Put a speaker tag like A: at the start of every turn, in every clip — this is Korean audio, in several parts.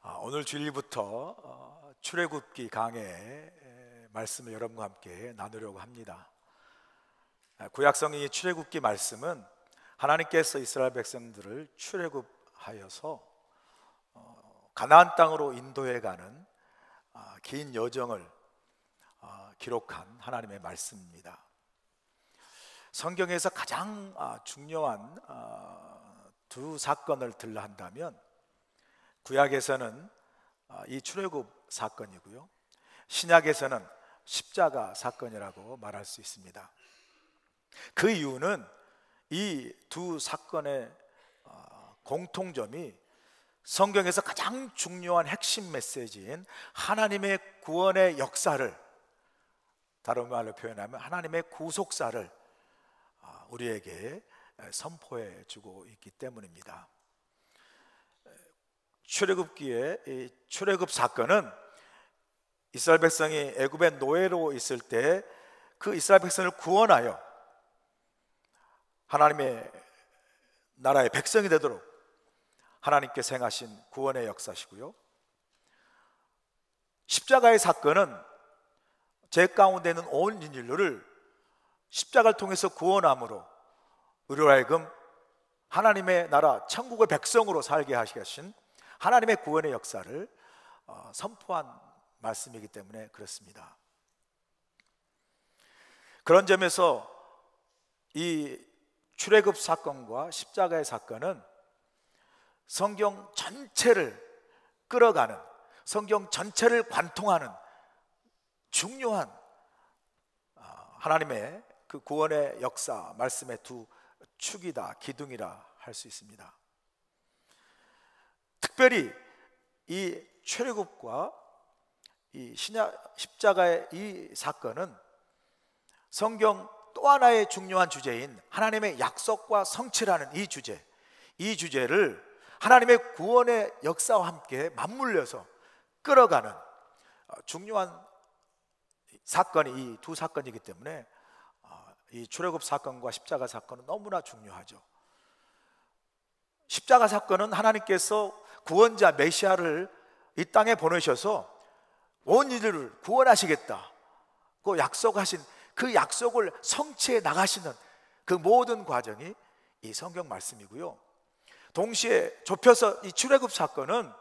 A: 오늘 주일부터 출애굽기 강해 말씀을 여러분과 함께 나누려고 합니다. 구약성의 출애굽기 말씀은 하나님께서 이스라엘 백성들을 출애굽하여서 가나안 땅으로 인도해가는 긴 여정을 기록한 하나님의 말씀입니다. 성경에서 가장 중요한 두 사건을 들라 한다면 구약에서는 이 출애굽 사건이고요, 신약에서는 십자가 사건이라고 말할 수 있습니다. 그 이유는 이 두 사건의 공통점이 성경에서 가장 중요한 핵심 메시지인 하나님의 구원의 역사를, 다른 말로 표현하면 하나님의 구속사를 우리에게 선포해 주고 있기 때문입니다. 출애굽기의 이 출애굽 사건은 이스라엘 백성이 애굽의 노예로 있을 때 그 이스라엘 백성을 구원하여 하나님의 나라의 백성이 되도록 하나님께서 행하신 구원의 역사시고요, 십자가의 사건은 죄 가운데 있는 온 인류를 십자가를 통해서 구원함으로 우리로 하여금 하나님의 나라 천국의 백성으로 살게 하시신 하나님의 구원의 역사를 선포한 말씀이기 때문에 그렇습니다. 그런 점에서 이 출애굽 사건과 십자가의 사건은 성경 전체를 끌어가는, 성경 전체를 관통하는 중요한 하나님의 그 구원의 역사 말씀의 두 축이다, 기둥이라 할 수 있습니다. 특별히 이 출애굽과 이 십자가의 이 사건은 성경 또 하나의 중요한 주제인 하나님의 약속과 성취라는 이 주제를 하나님의 구원의 역사와 함께 맞물려서 끌어가는 중요한 사건이 이 두 사건이기 때문에 이 출애굽 사건과 십자가 사건은 너무나 중요하죠. 십자가 사건은 하나님께서 구원자 메시아를 이 땅에 보내셔서 온 인류를 구원하시겠다고 약속하신 그 약속을 성취해 나가시는 그 모든 과정이 이 성경 말씀이고요, 동시에 좁혀서 이 출애굽 사건은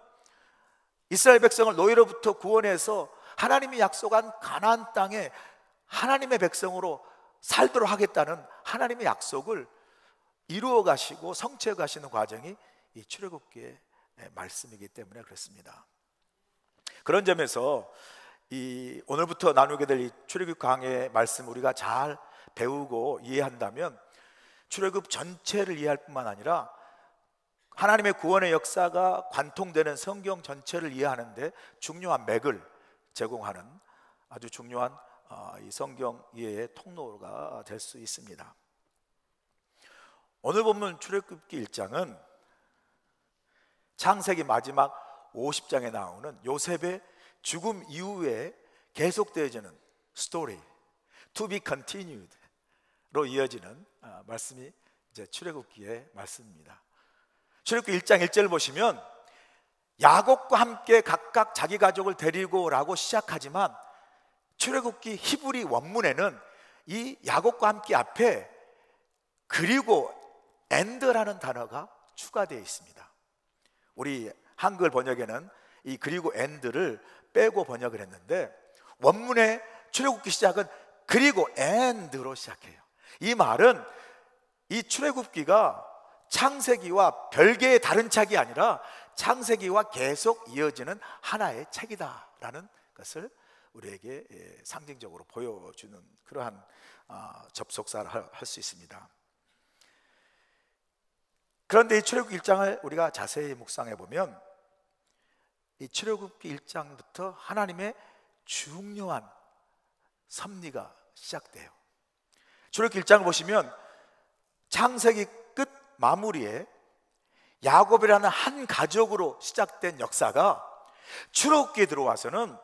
A: 이스라엘 백성을 노예로부터 구원해서 하나님이 약속한 가나안 땅에 하나님의 백성으로 살도록 하겠다는 하나님의 약속을 이루어 가시고 성취해 가시는 과정이 이 출애굽기의 말씀이기 때문에 그렇습니다. 그런 점에서 이 오늘부터 나누게 될 이 출애굽 강해의 말씀 우리가 잘 배우고 이해한다면 출애굽 전체를 이해할 뿐만 아니라 하나님의 구원의 역사가 관통되는 성경 전체를 이해하는데 중요한 맥을 제공하는 아주 중요한 이 성경 이해의 통로가 될 수 있습니다. 오늘 본문 출애굽기 1장은 창세기 마지막 50장에 나오는 요셉의 죽음 이후에 계속되어지는 스토리, to be continued로 이어지는 말씀이 이제 출애굽기의 말씀입니다. 출애굽기 1장 1절을 보시면 야곱과 함께 각각 자기 가족을 데리고 라고 시작하지만 출애굽기 히브리 원문에는 이 야곱과 함께 앞에 그리고 and라는 단어가 추가되어 있습니다. 우리 한글 번역에는 이 그리고 and를 빼고 번역을 했는데 원문의 출애굽기 시작은 그리고 and로 시작해요. 이 말은 이 출애굽기가 창세기와 별개의 다른 책이 아니라 창세기와 계속 이어지는 하나의 책이다라는 것을 우리에게 상징적으로 보여주는 그러한 접속사를 할 수 있습니다. 그런데 이 출애굽기 1장을 우리가 자세히 묵상해 보면 이 출애굽기 1장부터 하나님의 중요한 섭리가 시작돼요. 출애굽기 1장을 보시면 창세기 끝 마무리에 야곱이라는 한 가족으로 시작된 역사가 출애굽기에 들어와서는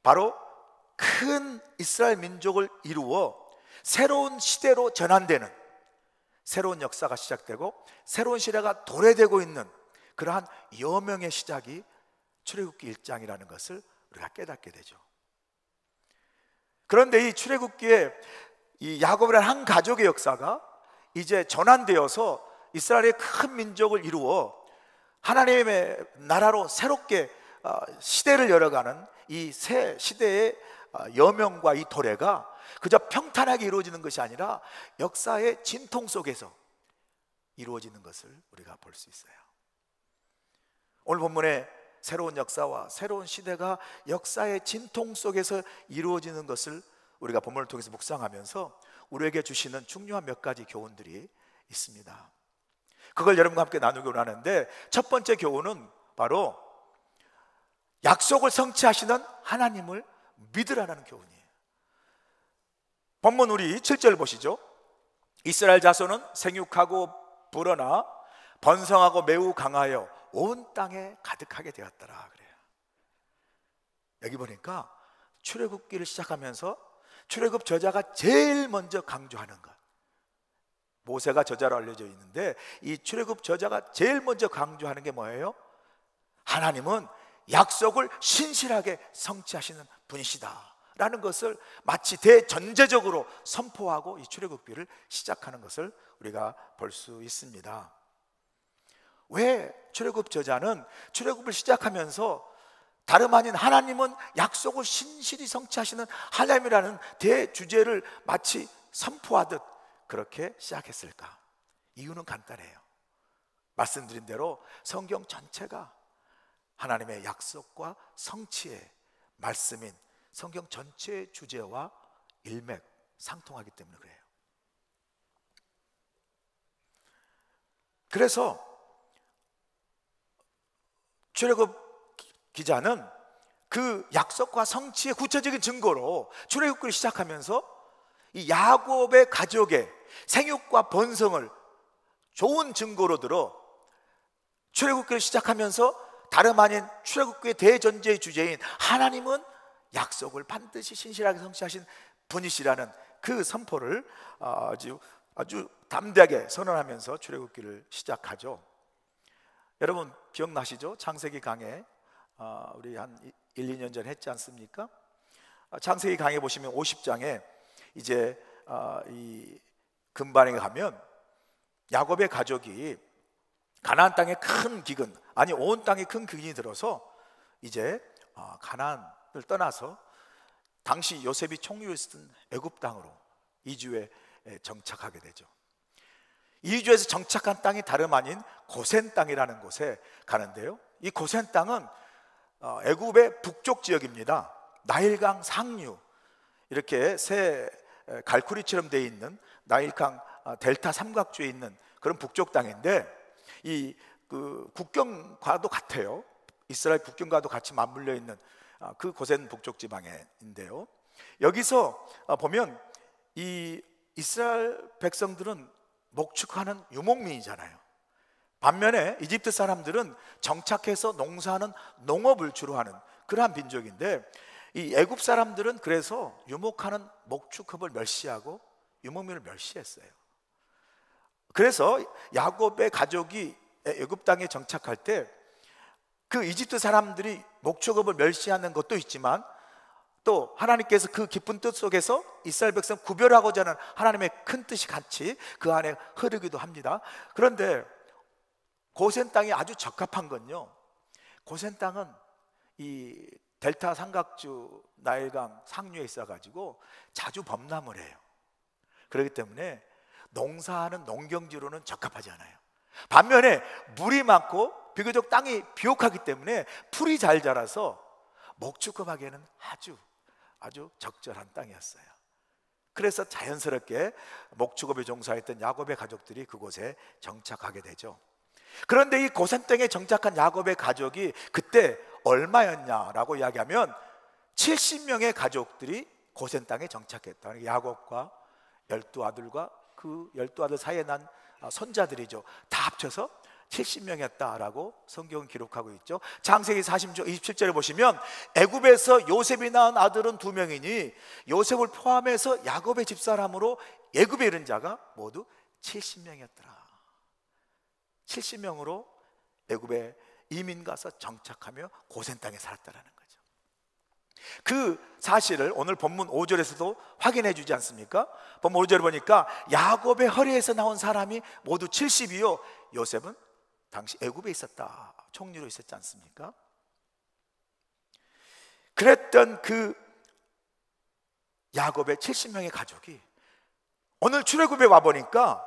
A: 바로 큰 이스라엘 민족을 이루어 새로운 시대로 전환되는 새로운 역사가 시작되고 새로운 시대가 도래되고 있는 그러한 여명의 시작이 출애굽기 1장이라는 것을 우리가 깨닫게 되죠. 그런데 이 출애굽기에 이 야곱이라는 한 가족의 역사가 이제 전환되어서 이스라엘의 큰 민족을 이루어 하나님의 나라로 새롭게 시대를 열어가는 이 새 시대의 여명과 이 도래가 그저 평탄하게 이루어지는 것이 아니라 역사의 진통 속에서 이루어지는 것을 우리가 볼 수 있어요. 오늘 본문에 새로운 역사와 새로운 시대가 역사의 진통 속에서 이루어지는 것을 우리가 본문을 통해서 묵상하면서 우리에게 주시는 중요한 몇 가지 교훈들이 있습니다. 그걸 여러분과 함께 나누기로 하는데, 첫 번째 교훈은 바로 약속을 성취하시는 하나님을 믿으라는 교훈이에요. 본문 우리 7절 보시죠. 이스라엘 자손은 생육하고 불어나 번성하고 매우 강하여 온 땅에 가득하게 되었더라 그래요. 여기 보니까 출애굽기를 시작하면서 출애굽 저자가 제일 먼저 강조하는 것, 모세가 저자로 알려져 있는데 이 출애굽 저자가 제일 먼저 강조하는 게 뭐예요? 하나님은 약속을 신실하게 성취하시는 분이시다 라는 것을 마치 대전제적으로 선포하고 이 출애굽기를 시작하는 것을 우리가 볼 수 있습니다. 왜 출애굽 저자는 출애굽을 시작하면서 다름 아닌 하나님은 약속을 신실히 성취하시는 하나님이라는 대주제를 마치 선포하듯 그렇게 시작했을까? 이유는 간단해요. 말씀드린 대로 성경 전체가 하나님의 약속과 성취의 말씀인 성경 전체의 주제와 일맥상통하기 때문에 그래요. 그래서 출애굽 기자는 그 약속과 성취의 구체적인 증거로 출애굽기를 시작하면서 이 야곱의 가족의 생육과 번성을 좋은 증거로 들어 출애굽기를 시작하면서 다름 아닌 출애굽기의 대전제의 주제인 하나님은 약속을 반드시 신실하게 성취하신 분이시라는 그 선포를 아주 담대하게 선언하면서 출애굽기를 시작하죠. 여러분 기억나시죠? 창세기 강해 우리 한 1, 2년 전에 했지 않습니까? 창세기 강해 보시면 50장에 이제 이 근반에 가면 야곱의 가족이 가나안 땅에 큰 기근, 아니 온 땅에 큰 기근이 들어서 이제 가나안을 떠나서 당시 요셉이 총리였던 애굽 땅으로 이주에 정착하게 되죠. 이주에서 정착한 땅이 다름 아닌 고센 땅이라는 곳에 가는데요, 이 고센 땅은 애굽의 북쪽 지역입니다. 나일강 상류, 이렇게 새 갈쿠리처럼 되어 있는 나일강 델타 삼각주에 있는 그런 북쪽 땅인데 이 국경과도 같아요. 이스라엘 국경과도 같이 맞물려 있는 그 고센 북쪽 지방인데요, 여기서 보면 이 이스라엘 백성들은 목축하는 유목민이잖아요. 반면에 이집트 사람들은 정착해서 농사하는 농업을 주로 하는 그러한 민족인데, 이 애굽 사람들은 그래서 유목하는 목축업을 멸시하고 유목민을 멸시했어요. 그래서 야곱의 가족이 애굽 땅에 정착할 때 그 이집트 사람들이 목축업을 멸시하는 것도 있지만 또 하나님께서 그 깊은 뜻 속에서 이스라엘 백성 구별하고자 하는 하나님의 큰 뜻이 같이 그 안에 흐르기도 합니다. 그런데 고센 땅이 아주 적합한 건요, 고센 땅은 이 델타 삼각주 나일강 상류에 있어가지고 자주 범람을 해요. 그렇기 때문에 농사하는 농경지로는 적합하지 않아요. 반면에 물이 많고 비교적 땅이 비옥하기 때문에 풀이 잘 자라서 목축업하기에는 아주 적절한 땅이었어요. 그래서 자연스럽게 목축업에 종사했던 야곱의 가족들이 그곳에 정착하게 되죠. 그런데 이 고센 땅에 정착한 야곱의 가족이 그때 얼마였냐라고 이야기하면 70명의 가족들이 고센 땅에 정착했다. 야곱과 12아들과 그 12아들 사이에 난 손자들이죠. 다 합쳐서 70명이었다라고 성경은 기록하고 있죠. 창세기 40장 27절에 보시면 애굽에서 요셉이 낳은 아들은 2명이니 요셉을 포함해서 야곱의 집사람으로 애굽에 이른 자가 모두 70명이었더라. 70명으로 애굽에 이민 가서 정착하며 고센 땅에 살았다라는 거죠. 그 사실을 오늘 본문 5절에서도 확인해 주지 않습니까? 본문 5절에 보니까 야곱의 허리에서 나온 사람이 모두 70이요 요셉은 당시 애굽에 있었다, 총리로 있었지 않습니까? 그랬던 그 야곱의 70명의 가족이 오늘 출애굽에 와보니까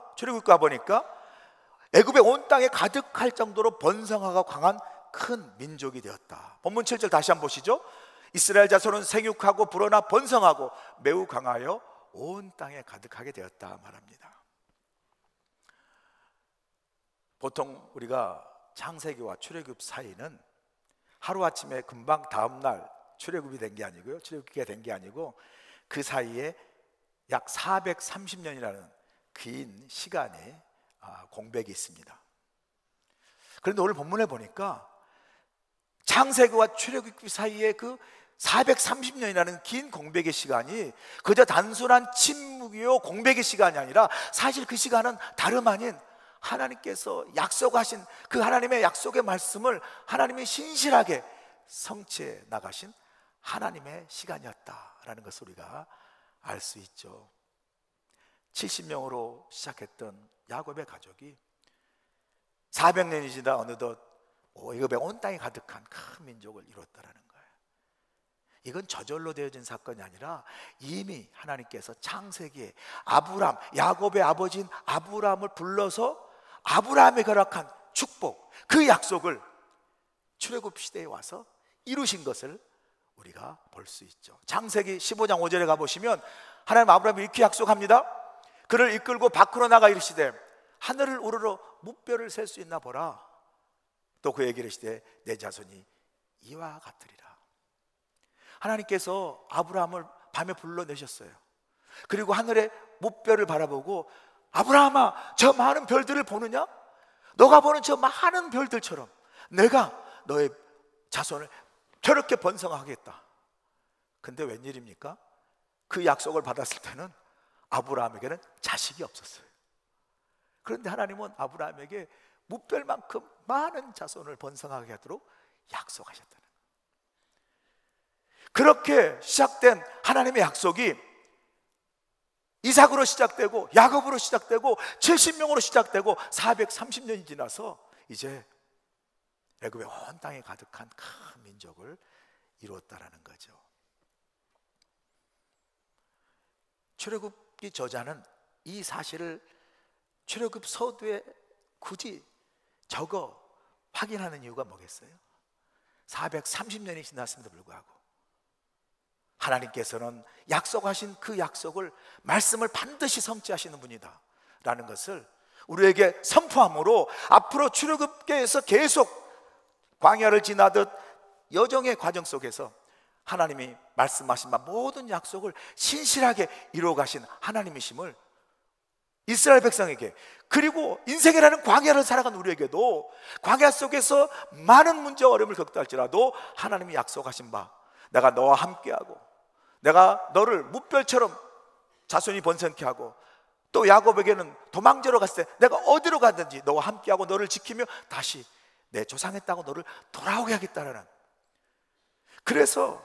A: 애굽의 온 땅에 가득할 정도로 번성하고 강한 큰 민족이 되었다. 본문 7절 다시 한번 보시죠. 이스라엘 자손은 생육하고 불어나 번성하고 매우 강하여 온 땅에 가득하게 되었다 말합니다. 보통 우리가 창세기와 출애굽 사이는 하루아침에 금방 다음날 출애굽이 된 게 아니고요, 출애굽기가 된 게 아니고 그 사이에 약 430년이라는 긴 시간의 공백이 있습니다. 그런데 오늘 본문에 보니까 창세기와 출애굽기 사이에 그 430년이라는 긴 공백의 시간이 그저 단순한 침묵이요 공백의 시간이 아니라 사실 그 시간은 다름 아닌 하나님께서 약속하신 그 하나님의 약속의 말씀을 하나님이 신실하게 성취해 나가신 하나님의 시간이었다라는 것을 우리가 알 수 있죠. 70명으로 시작했던 야곱의 가족이 400년이 지나 어느덧 애굽의 온 땅에 가득한 큰 민족을 이뤘다라는 거예요. 이건 저절로 되어진 사건이 아니라 이미 하나님께서 창세기에 아브람, 야곱의 아버지인 아브람을 불러서 아브람에 허락한 축복, 그 약속을 출애굽 시대에 와서 이루신 것을 우리가 볼 수 있죠. 창세기 15장 5절에 가보시면 하나님 아브라함이 이렇게 약속합니다. 그를 이끌고 밖으로 나가 이르시되 하늘을 우러러 무뼈를 셀 수 있나 보라. 또 그에게 이르시되 내 자손이 이와 같으리라. 하나님께서 아브라함을 밤에 불러내셨어요. 그리고 하늘의 무뼈를 바라보고 아브라함아, 저 많은 별들을 보느냐? 너가 보는 저 많은 별들처럼 내가 너의 자손을 저렇게 번성하겠다. 근데 웬일입니까? 그 약속을 받았을 때는 아브라함에게는 자식이 없었어요. 그런데 하나님은 아브라함에게 무별만큼 많은 자손을 번성하게 하도록 약속하셨다는 거예요. 그렇게 시작된 하나님의 약속이 이삭으로 시작되고 야곱으로 시작되고 70명으로 시작되고 430년이 지나서 이제 애굽의 온 땅에 가득한 큰 민족을 이루었다라는 거죠. 출애굽기 저자는 이 사실을 출애굽 서두에 굳이 적어 확인하는 이유가 뭐겠어요? 430년이 지났음에도 불구하고 하나님께서는 약속하신 그 약속을, 말씀을 반드시 성취하시는 분이다 라는 것을 우리에게 선포함으로 앞으로 출애굽기에서 계속 광야를 지나듯 여정의 과정 속에서 하나님이 말씀하신 모든 약속을 신실하게 이루어 가신 하나님이심을 이스라엘 백성에게, 그리고 인생이라는 광야를 살아간 우리에게도 광야 속에서 많은 문제와 어려움을 겪다 할지라도 하나님이 약속하신 바, 내가 너와 함께하고 내가 너를 무별처럼 자손이 번성케 하고, 또 야곱에게는 도망자로 갔을 때 내가 어디로 가든지 너와 함께하고 너를 지키며 다시 내 조상의 땅으로 너를 돌아오게 하겠다라는, 그래서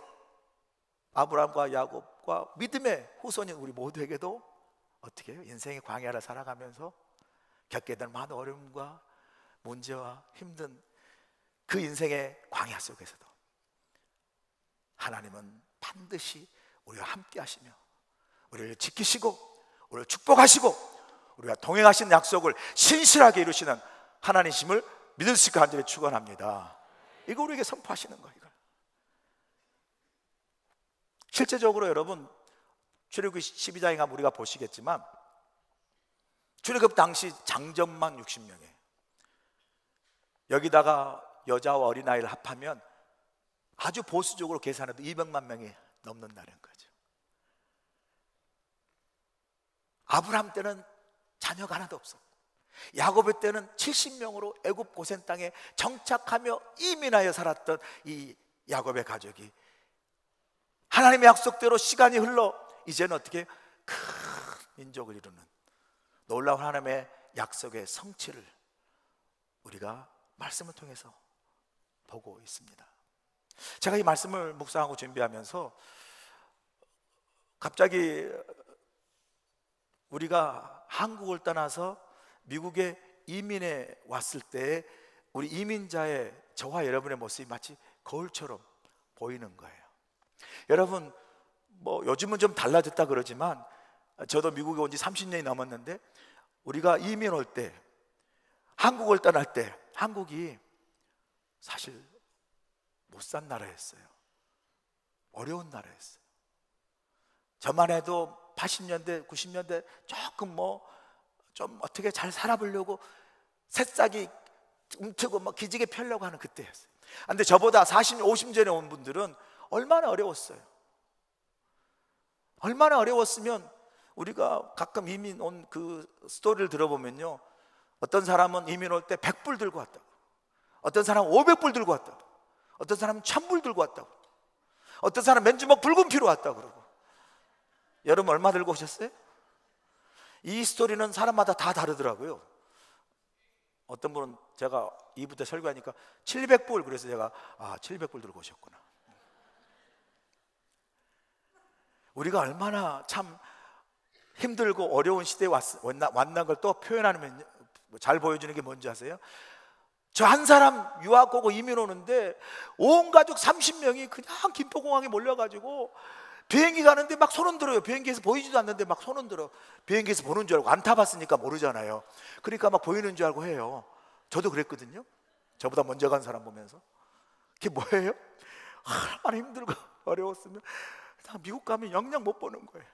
A: 아브라함과 야곱과 믿음의 후손인 우리 모두에게도 어떻게 해요? 인생의 광야를 살아가면서 겪게 된 많은 어려움과 문제와 힘든 그 인생의 광야 속에서도 하나님은 반드시 우리와 함께 하시며 우리를 지키시고 우리를 축복하시고 우리가 동행하신 약속을 신실하게 이루시는 하나님이심을 믿을 수 있게 간절히 축원합니다. 이거 우리에게 선포하시는 거예요. 실제적으로 여러분 출애굽 12장에 가면 우리가 보시겠지만 출애굽 당시 장정만 60명이에요. 여기다가 여자와 어린아이를 합하면 아주 보수적으로 계산해도 200만 명이 넘는다는 거죠. 아브라함 때는 자녀가 하나도 없었고 야곱의 때는 70명으로 애굽 고센 땅에 정착하며 이민하여 살았던 이 야곱의 가족이 하나님의 약속대로 시간이 흘러 이제는 어떻게 큰 민족을 이루는 놀라운 하나님의 약속의 성취를 우리가 말씀을 통해서 보고 있습니다. 제가 이 말씀을 묵상하고 준비하면서 갑자기 우리가 한국을 떠나서 미국에 이민해 왔을 때 우리 이민자의 저와 여러분의 모습이 마치 거울처럼 보이는 거예요. 여러분, 뭐 요즘은 좀 달라졌다 그러지만 저도 미국에 온 지 30년이 넘었는데 우리가 이민 올 때, 한국을 떠날 때 한국이 사실 못 산 나라였어요. 어려운 나라였어요. 저만 해도 80년대, 90년대 조금 좀 어떻게 잘 살아보려고 새싹이 움트고 기지개 펴려고 하는 그때였어요. 근데 저보다 40, 50년에 온 분들은 얼마나 어려웠어요. 얼마나 어려웠으면 우리가 가끔 이민 온 그 스토리를 들어보면요, 어떤 사람은 이민 올 때 100불 들고 왔다고, 어떤 사람은 500불 들고 왔다고, 어떤 사람은 1000불 들고 왔다고, 어떤 사람은 맨주먹 붉은 피로 왔다고 그러고. 여러분 얼마 들고 오셨어요? 이 스토리는 사람마다 다 다르더라고요. 어떤 분은 제가 2부 때 설교하니까 700불, 그래서 제가 700불 들고 오셨구나. 우리가 얼마나 참 힘들고 어려운 시대에 왔나 걸 또 표현하면 잘 보여주는 게 뭔지 아세요? 저 한 사람 유학 오고 이민 오는데 온 가족 30명이 그냥 김포공항에 몰려가지고 비행기 가는데 막 손 흔들어요. 비행기에서 보이지도 않는데 막 손 흔들어. 비행기에서 보는 줄 알고, 안 타봤으니까 모르잖아요. 그러니까 막 보이는 줄 알고 해요. 저도 그랬거든요. 저보다 먼저 간 사람 보면서. 그게 뭐예요? 얼마나 힘들고 어려웠으면 다 미국 가면 영영 못 보는 거예요.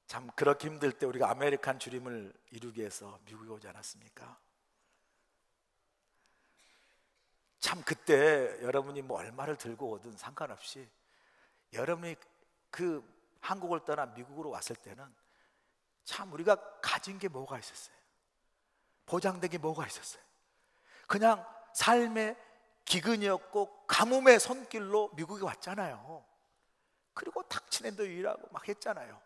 A: 참 그렇게 힘들 때 우리가 아메리칸 주림을 이루기 위해서 미국에 오지 않았습니까? 참 그때 여러분이 뭐 얼마를 들고 오든 상관없이 여러분이 그 한국을 떠나 미국으로 왔을 때는 참 우리가 가진 게 뭐가 있었어요? 보장된 게 뭐가 있었어요? 그냥 삶의 기근이었고 가뭄의 손길로 미국에 왔잖아요. 그리고 닥치는 데 일하고 막 했잖아요.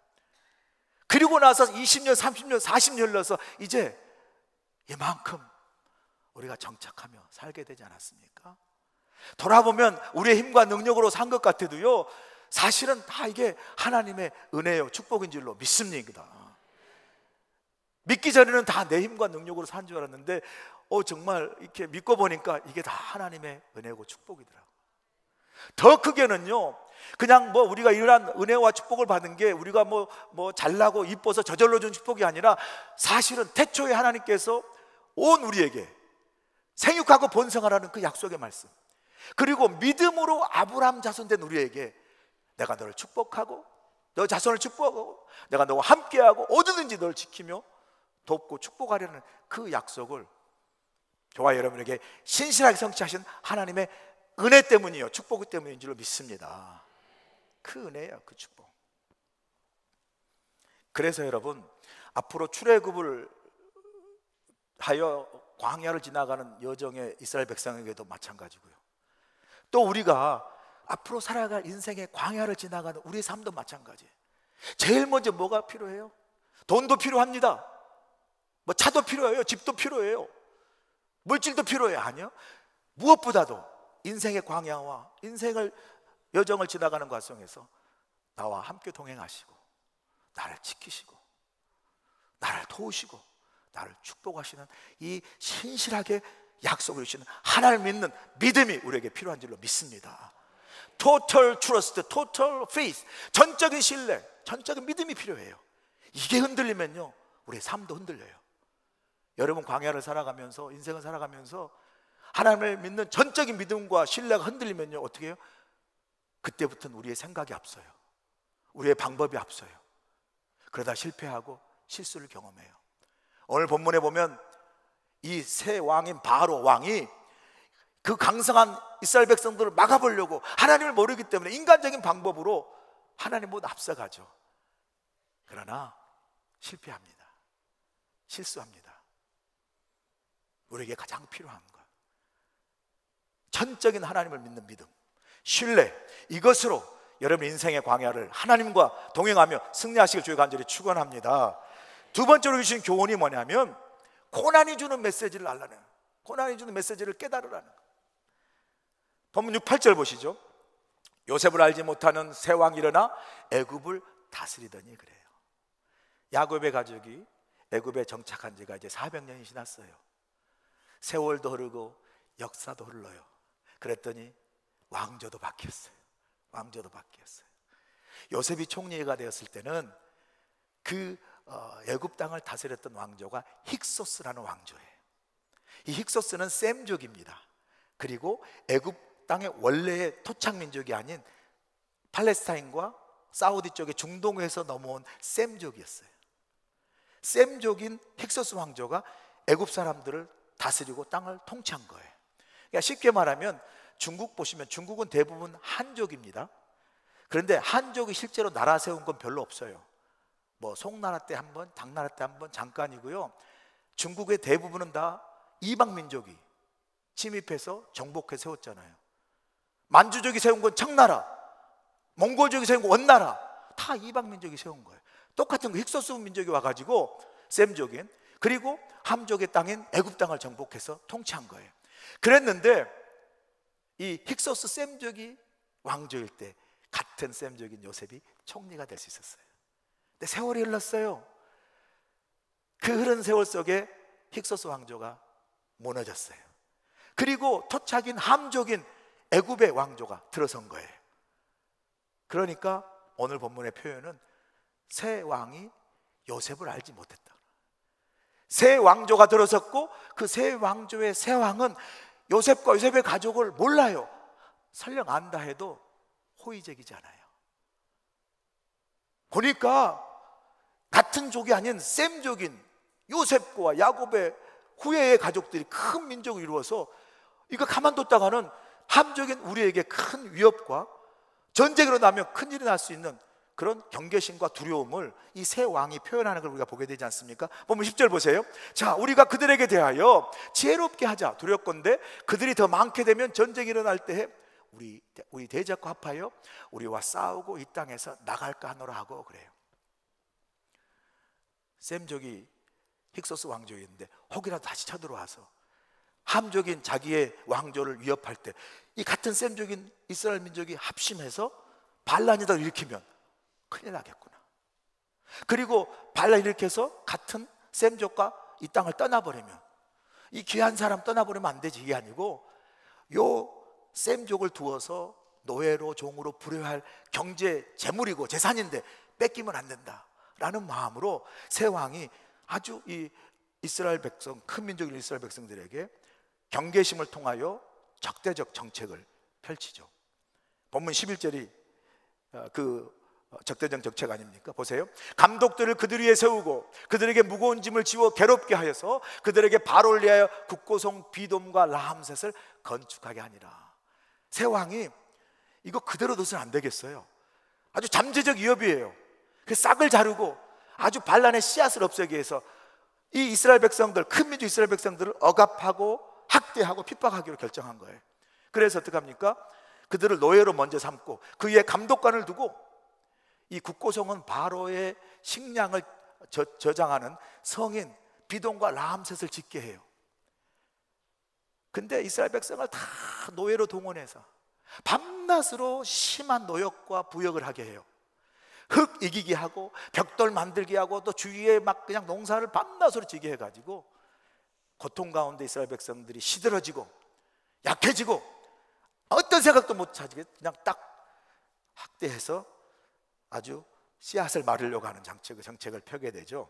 A: 그리고 나서 20년, 30년, 40년 흘러서 이제 이만큼 우리가 정착하며 살게 되지 않았습니까? 돌아보면 우리의 힘과 능력으로 산 것 같아도요, 사실은 다 이게 하나님의 은혜요, 축복인 줄로 믿습니다. 믿기 전에는 다 내 힘과 능력으로 산 줄 알았는데 정말 이렇게 믿고 보니까 이게 다 하나님의 은혜고 축복이더라고요. 더 크게는요, 그냥 우리가 이러한 은혜와 축복을 받은 게 우리가 잘나고 이뻐서 저절로 준 축복이 아니라 사실은 태초에 하나님께서 온 우리에게 생육하고 번성하라는 그 약속의 말씀, 그리고 믿음으로 아브라함 자손된 우리에게 내가 너를 축복하고 너 자손을 축복하고 내가 너와 함께하고 어디든지 너를 지키며 돕고 축복하려는 그 약속을 저와 여러분에게 신실하게 성취하신 하나님의 은혜 때문이요, 축복 때문인 줄로 믿습니다. 그 은혜예요, 그 축복. 그래서 여러분, 앞으로 출애굽을 하여 광야를 지나가는 여정의 이스라엘 백성에게도 마찬가지고요, 또 우리가 앞으로 살아갈 인생의 광야를 지나가는 우리의 삶도 마찬가지예요. 제일 먼저 뭐가 필요해요? 돈도 필요합니다. 차도 필요해요. 집도 필요해요. 물질도 필요해요. 아니요, 무엇보다도 인생의 광야와 인생을 여정을 지나가는 과정에서 나와 함께 동행하시고 나를 지키시고 나를 도우시고 나를 축복하시는 이 신실하게 약속을 주시는 하나님을 믿는 믿음이 우리에게 필요한 줄로 믿습니다. Total trust, total faith, 전적인 신뢰, 전적인 믿음이 필요해요. 이게 흔들리면요, 우리의 삶도 흔들려요. 여러분, 광야를 살아가면서, 인생을 살아가면서 하나님을 믿는 전적인 믿음과 신뢰가 흔들리면요, 어떻게 해요? 그때부터는 우리의 생각이 앞서요. 우리의 방법이 앞서요. 그러다 실패하고 실수를 경험해요. 오늘 본문에 보면 이 새 왕인 바로 왕이 그 강성한 이스라엘 백성들을 막아보려고 하나님을 모르기 때문에 인간적인 방법으로 하나님보다 앞서가죠. 그러나 실패합니다. 실수합니다. 우리에게 가장 필요한 것, 전적인 하나님을 믿는 믿음, 신뢰, 이것으로 여러분 인생의 광야를 하나님과 동행하며 승리하시길 주의 간절히 축원합니다. 두 번째로 주신 교훈이 뭐냐면, 고난이 주는 메시지를 알라는, 고난이 주는 메시지를 깨달으라는 거. 본문 6, 8절 보시죠. 요셉을 알지 못하는 새 왕이 일어나 애굽을 다스리더니 그래요. 야곱의 가족이 애굽에 정착한 지가 이제 400년이 지났어요. 세월도 흐르고 역사도 흘러요. 그랬더니 왕조도 바뀌었어요. 왕조도 바뀌었어요. 요셉이 총리가 되었을 때는 그 애굽 땅을 다스렸던 왕조가 힉소스라는 왕조예요. 이 힉소스는 셈족입니다. 그리고 애굽 땅의 원래의 토착 민족이 아닌 팔레스타인과 사우디 쪽에 중동에서 넘어온 셈족이었어요. 셈족인 힉소스 왕조가 애굽 사람들을 다스리고 땅을 통치한 거예요. 그러니까 쉽게 말하면 중국 보시면 중국은 대부분 한족입니다. 그런데 한족이 실제로 나라 세운 건 별로 없어요. 뭐 송나라 때 한 번, 당나라 때 한 번 잠깐이고요. 중국의 대부분은 다 이방 민족이 침입해서 정복해 세웠잖아요. 만주족이 세운 건 청나라, 몽골족이 세운 건 원나라, 다 이방 민족이 세운 거예요. 똑같은 거 힉소스 민족이 와가지고 셈족인, 그리고 함족의 땅인 애굽 땅을 정복해서 통치한 거예요. 그랬는데 이 힉소스 셈족이 왕조일 때 같은 셈족인 요셉이 총리가 될 수 있었어요. 근데 세월이 흘렀어요. 그 흐른 세월 속에 힉소스 왕조가 무너졌어요. 그리고 토착인 함족인 애굽의 왕조가 들어선 거예요. 그러니까 오늘 본문의 표현은 새 왕이 요셉을 알지 못했다. 새 왕조가 들어섰고 그 새 왕조의 새 왕은 요셉과 요셉의 가족을 몰라요. 설령 안다 해도 호의적이잖아요. 보니까 같은 족이 아닌 셈족인 요셉과 야곱의 후예의 가족들이 큰 민족을 이루어서 이거 가만뒀다가는 함족인 우리에게 큰 위협과 전쟁이 일어나면 큰일이 날 수 있는 그런 경계심과 두려움을 이 새 왕이 표현하는 걸 우리가 보게 되지 않습니까? 보면 10절 보세요. 자, 우리가 그들에게 대하여 지혜롭게 하자. 두렵건대 그들이 더 많게 되면 전쟁이 일어날 때에 우리 대적과 합하여 우리와 싸우고 이 땅에서 나갈까 하노라 하고 그래요. 셈족이 힉소스 왕조였는데 혹이라도 다시 쳐들어와서 함족인 자기의 왕조를 위협할 때 이 같은 셈족인 이스라엘 민족이 합심해서 반란이다 일으키면 큰일 나겠구나. 그리고 반란 일으켜서 같은 셈족과 이 땅을 떠나버리면, 이 귀한 사람 떠나버리면 안 되지. 이게 아니고 요 셈족을 두어서 노예로 종으로 부려할 경제 재물이고 재산인데 뺏기면 안 된다라는 마음으로 새 왕이 아주 이 이스라엘 백성, 큰 민족인 이스라엘 백성들에게 경계심을 통하여 적대적 정책을 펼치죠. 본문 11절이 그 적대적 정책 아닙니까? 보세요. 감독들을 그들 위에 세우고 그들에게 무거운 짐을 지워 괴롭게 하여서 그들에게 발을 위하여 국고성 비돔과 라함셋을 건축하게 하니라. 새 왕이 이거 그대로 둬서는 안 되겠어요. 아주 잠재적 위협이에요. 그 싹을 자르고 아주 반란의 씨앗을 없애기 위해서 이 이스라엘 백성들, 큰 민족 이스라엘 백성들을 억압하고 학대하고 핍박하기로 결정한 거예요. 그래서 어떻게 합니까? 그들을 노예로 먼저 삼고 그 위에 감독관을 두고 이 국고성은 바로의 식량을 저장하는 성인 비돔과 라함셋을 짓게 해요. 근데 이스라엘 백성을 다 노예로 동원해서 밤낮으로 심한 노역과 부역을 하게 해요. 흙 이기게 하고 벽돌 만들게 하고 또 주위에 막 그냥 농사를 밤낮으로 지게 해가지고 고통 가운데 이스라엘 백성들이 시들어지고 약해지고 어떤 생각도 못 하게 그냥 딱 학대해서 아주 씨앗을 마르려고 하는 정책을 펴게 되죠.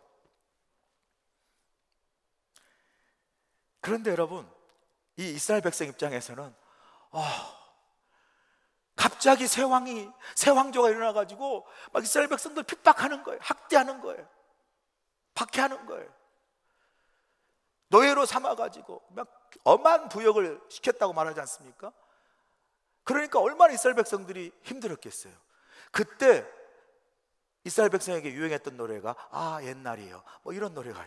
A: 그런데 여러분, 이 이스라엘 백성 입장에서는 갑자기 새 왕조가 일어나가지고 막 이스라엘 백성들 핍박하는 거예요. 학대하는 거예요. 박해하는 거예요. 노예로 삼아가지고 막 엄한 부역을 시켰다고 말하지 않습니까? 그러니까 얼마나 이스라엘 백성들이 힘들었겠어요. 그때 이스라엘 백성에게 유행했던 노래가 옛날이에요, 뭐 이런 노래가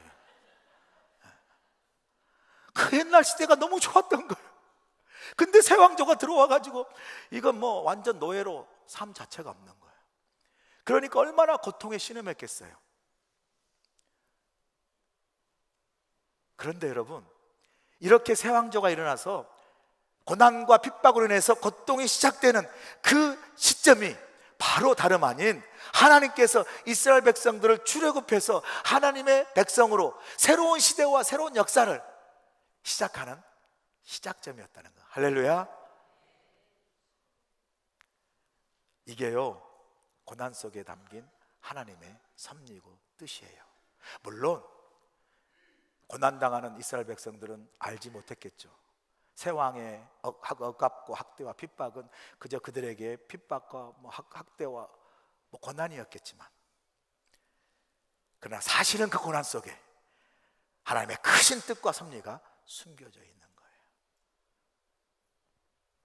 A: 그 옛날 시대가 너무 좋았던 거예요. 근데 새 왕조가 들어와가지고 이건 뭐 완전 노예로 삶 자체가 없는 거예요. 그러니까 얼마나 고통에 신음했겠어요. 그런데 여러분, 이렇게 새 왕조가 일어나서 고난과 핍박으로 인해서 고통이 시작되는 그 시점이 바로 다름 아닌 하나님께서 이스라엘 백성들을 출애굽해서 하나님의 백성으로 새로운 시대와 새로운 역사를 시작하는 시작점이었다는 거. 할렐루야. 이게요, 고난 속에 담긴 하나님의 섭리고 뜻이에요. 물론 고난당하는 이스라엘 백성들은 알지 못했겠죠. 새 왕의 억압과 학대와 핍박은 그저 그들에게 핍박과 학대와 고난이었겠지만, 그러나 사실은 그 고난 속에 하나님의 크신 뜻과 섭리가 숨겨져 있는 거예요.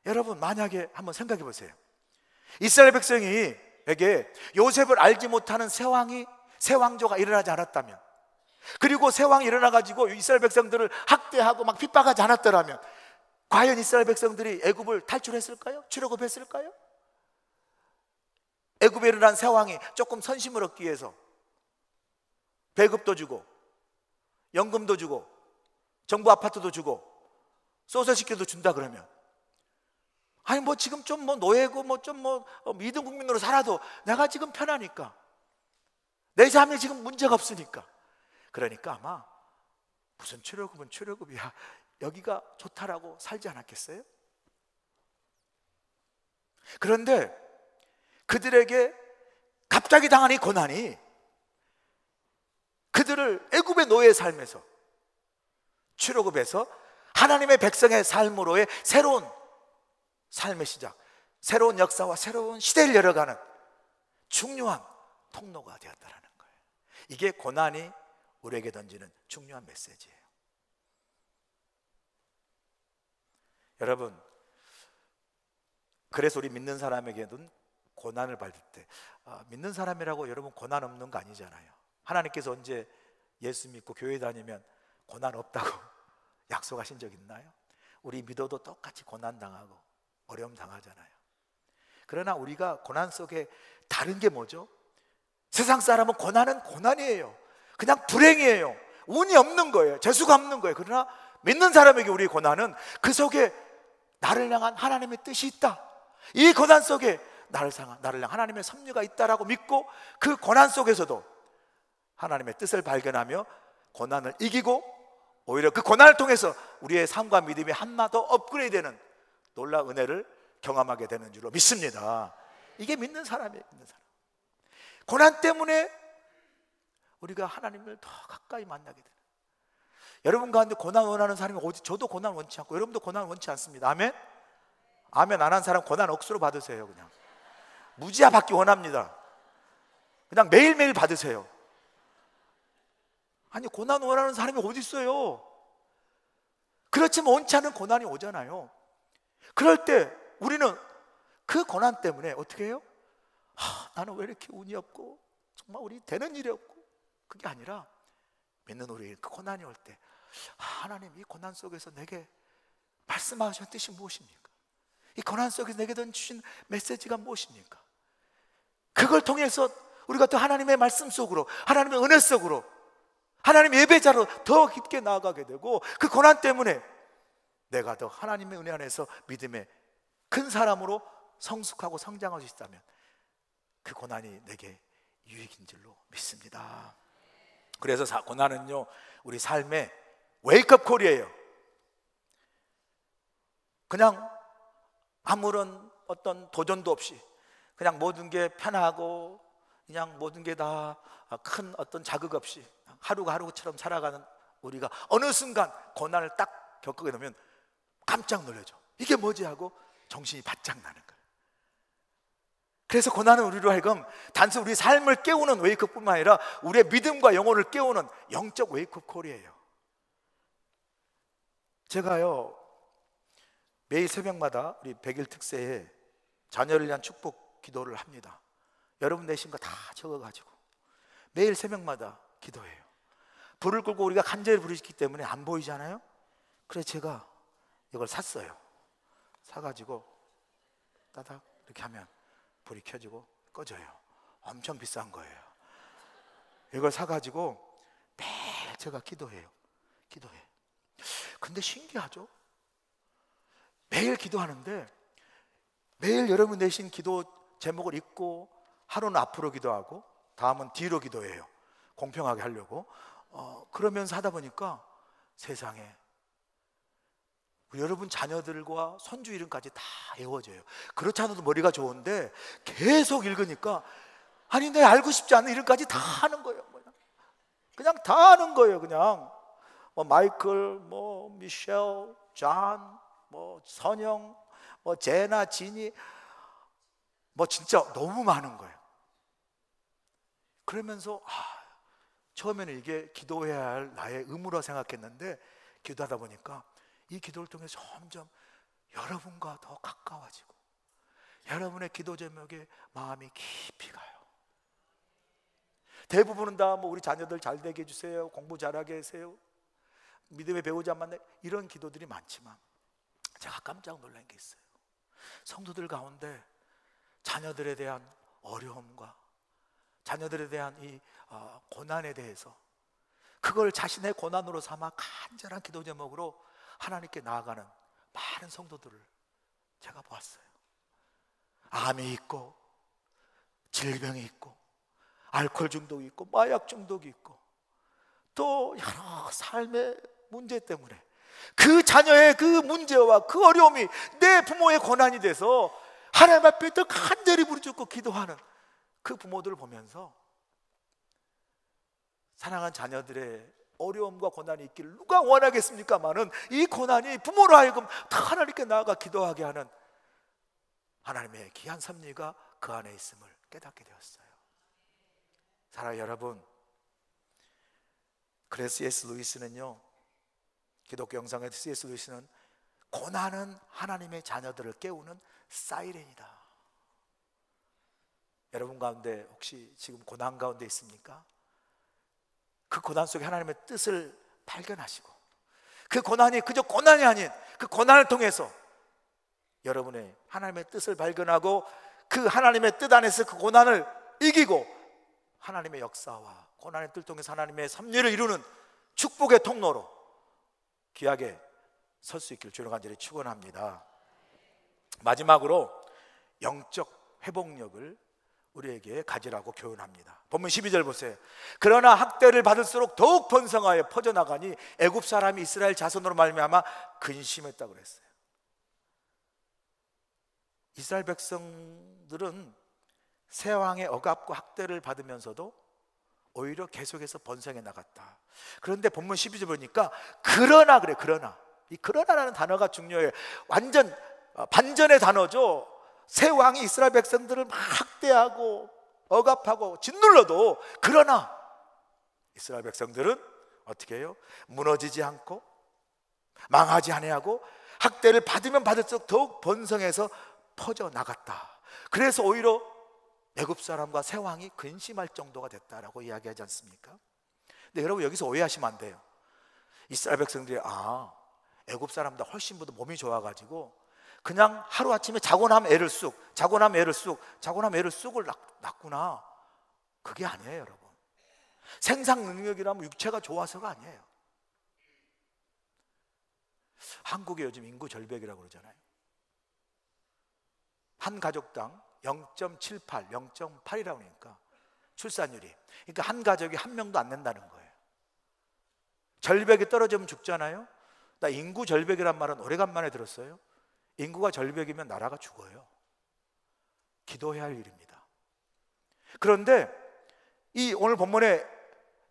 A: 여러분, 만약에 한번 생각해 보세요. 이스라엘 백성에게 요셉을 알지 못하는 새 왕조가 일어나지 않았다면, 그리고 새 왕이 일어나가지고 이스라엘 백성들을 학대하고 막 핍박하지 않았더라면, 과연 이스라엘 백성들이 애굽을 탈출했을까요? 출애굽했을까요? 애굽에 일어난 새 왕이 조금 선심을 얻기 위해서 배급도 주고 연금도 주고 정부 아파트도 주고 소설시켜도 준다 그러면, 아니 지금 좀 노예고 미등 국민으로 살아도 내가 지금 편하니까, 내 삶에 지금 문제가 없으니까, 그러니까 아마 무슨 출애굽은 출애굽이야, 여기가 좋다라고 살지 않았겠어요? 그런데 그들에게 갑자기 당한 이 고난이 그들을 애굽의 노예의 삶에서 출애굽에서 하나님의 백성의 삶으로의 새로운 삶의 시작, 새로운 역사와 새로운 시대를 열어가는 중요한 통로가 되었다라는 거예요. 이게 고난이 우리에게 던지는 중요한 메시지예요. 여러분, 그래서 우리 믿는 사람에게는 고난을 받을 때, 믿는 사람이라고 여러분 고난 없는 거 아니잖아요. 하나님께서 언제 예수 믿고 교회 다니면 고난 없다고 약속하신 적 있나요? 우리 믿어도 똑같이 고난 당하고 어려움 당하잖아요. 그러나 우리가 고난 속에 다른 게 뭐죠? 세상 사람은 고난은 고난이에요. 그냥 불행이에요. 운이 없는 거예요. 재수가 없는 거예요. 그러나 믿는 사람에게 우리 고난은 그 속에 나를 향한 하나님의 뜻이 있다, 이 고난 속에 나를 향한 하나님의 섭리가 있다라고 믿고, 그 고난 속에서도 하나님의 뜻을 발견하며 고난을 이기고, 오히려 그 고난을 통해서 우리의 삶과 믿음이 한나 더 업그레이드되는 놀라운 은혜를 경험하게 되는 줄로 믿습니다. 이게 믿는 사람이에요. 믿는 사람. 고난 때문에 우리가 하나님을 더 가까이 만나게 돼요. 여러분 가운데 고난 원하는 사람이 어디? 저도 고난 원치 않고 여러분도 고난 원치 않습니다. 아멘? 아멘 안 한 사람 고난 억수로 받으세요. 그냥 무지하 받기 원합니다. 그냥 매일매일 받으세요. 아니, 고난 원하는 사람이 어디 있어요? 그렇지만 원치 않은 고난이 오잖아요. 그럴 때 우리는 그 고난 때문에 어떻게 해요? 나는 왜 이렇게 운이 없고 정말 우리 되는 일이 없고, 그게 아니라 믿는 우리 그 고난이 올 때, 하나님 이 고난 속에서 내게 말씀하신 뜻이 무엇입니까? 이 고난 속에서 내게 주신 메시지가 무엇입니까? 그걸 통해서 우리가 또 하나님의 말씀 속으로, 하나님의 은혜 속으로, 하나님의 예배자로 더 깊게 나아가게 되고, 그 고난 때문에 내가 더 하나님의 은혜 안에서 믿음의 큰 사람으로 성숙하고 성장할 수 있다면 그 고난이 내게 유익인 줄로 믿습니다. 그래서 고난은요, 우리 삶의 웨이크업 콜이에요. 그냥 아무런 어떤 도전도 없이 그냥 모든 게 편하고 그냥 모든 게 다 큰 어떤 자극 없이 하루가 하루처럼 살아가는 우리가 어느 순간 고난을 딱 겪게 되면 깜짝 놀라죠. 이게 뭐지 하고 정신이 바짝 나는 거예요. 그래서 고난은 우리로 하여금 단순 우리 삶을 깨우는 웨이크업뿐만 아니라 우리의 믿음과 영혼을 깨우는 영적 웨이크업 콜이에요. 제가요, 매일 새벽마다 우리 100일 특세에 자녀를 위한 축복 기도를 합니다. 여러분 내신 거 다 적어가지고 매일 새벽마다 기도해요. 불을 끄고 우리가 간절히 부르시기 때문에 안 보이잖아요. 그래서 제가 이걸 샀어요. 사가지고 따닥 이렇게 하면 불이 켜지고 꺼져요. 엄청 비싼 거예요. 이걸 사가지고 매일 제가 기도해요. 기도해. 근데 신기하죠? 매일 기도하는데 매일 여러분 내신 기도 제목을 읽고 하루는 앞으로 기도하고 다음은 뒤로 기도해요. 공평하게 하려고. 그러면서 하다 보니까 세상에 여러분 자녀들과 손주 이름까지 다 외워져요. 그렇지 않아도 머리가 좋은데 계속 읽으니까 아니 내 알고 싶지 않은 이름까지 다 하는 거예요. 그냥 다 하는 거예요. 그냥 뭐 마이클, 뭐 미셸, 존, 뭐 선영, 뭐 제나, 지니, 뭐 진짜 너무 많은 거예요. 그러면서 처음에는 이게 기도해야 할 나의 의무라 생각했는데 기도하다 보니까 이 기도를 통해 점점 여러분과 더 가까워지고 여러분의 기도 제목에 마음이 깊이 가요. 대부분은 다 뭐 우리 자녀들 잘 되게 해주세요, 공부 잘하게 하세요, 믿음의 배우자 만나, 이런 기도들이 많지만 제가 깜짝 놀란 게 있어요. 성도들 가운데 자녀들에 대한 어려움과 자녀들에 대한 이 고난에 대해서 그걸 자신의 고난으로 삼아 간절한 기도 제목으로 하나님께 나아가는 많은 성도들을 제가 보았어요. 암이 있고 질병이 있고 알코올 중독이 있고 마약 중독이 있고 또 여러 삶의 문제 때문에 그 자녀의 그 문제와 그 어려움이 내 부모의 고난이 돼서 하나님 앞에 더 간절히 부르짖고 기도하는 그 부모들을 보면서 사랑하는 자녀들의 어려움과 고난이 있기를 누가 원하겠습니까마는 이 고난이 부모로 하여금 다 하나님께 나아가 기도하게 하는 하나님의 귀한 섭리가 그 안에 있음을 깨닫게 되었어요. 사랑하는 여러분, 그래서 C.S. 루이스는요, 기독교 영성의 C.S. 루이스는 고난은 하나님의 자녀들을 깨우는 사이렌이다. 여러분 가운데 혹시 지금 고난 가운데 있습니까? 그 고난 속에 하나님의 뜻을 발견하시고 그 고난이 그저 고난이 아닌 그 고난을 통해서 여러분의 하나님의 뜻을 발견하고 그 하나님의 뜻 안에서 그 고난을 이기고 하나님의 역사와 고난의 뜻을 통해서 하나님의 섭리를 이루는 축복의 통로로 귀하게 설 수 있기를 주로 간절히 축원합니다. 마지막으로 영적 회복력을 우리에게 가지라고 교훈합니다. 본문 12절 보세요. 그러나 학대를 받을수록 더욱 번성하여 퍼져나가니 애굽 사람이 이스라엘 자손으로 말미암아 근심했다고 그랬어요. 이스라엘 백성들은 새 왕의 억압과 학대를 받으면서도 오히려 계속해서 번성해 나갔다. 그런데 본문 12절 보니까 그러나 그래. 그러나 이 그러나라는 단어가 중요해요. 완전 반전의 단어죠. 새 왕이 이스라엘 백성들을 막 학대하고 억압하고 짓눌러도 그러나 이스라엘 백성들은 어떻게 해요? 무너지지 않고 망하지 아니하고 학대를 받으면 받을수록 더욱 번성해서 퍼져나갔다. 그래서 오히려 애굽 사람과 새 왕이 근심할 정도가 됐다라고 이야기하지 않습니까? 근데 여러분 여기서 오해하시면 안 돼요. 이스라엘 백성들이 애굽 사람보다 훨씬 더 몸이 좋아가지고 그냥 하루아침에 자고 나면 애를 쑥, 자고 나면 애를 쑥, 자고 나면 애를 쑥을 낳구나. 그게 아니에요, 여러분. 생산 능력이라면 육체가 좋아서가 아니에요. 한국에 요즘 인구 절벽이라고 그러잖아요. 한 가족당 0.78, 0.8이라고 하니까 출산율이. 그러니까 한 가족이 한 명도 안 된다는 거예요. 절벽이 떨어지면 죽잖아요. 나 인구 절벽이란 말은 오래간만에 들었어요. 인구가 절벽이면 나라가 죽어요. 기도해야 할 일입니다. 그런데 이 오늘 본문의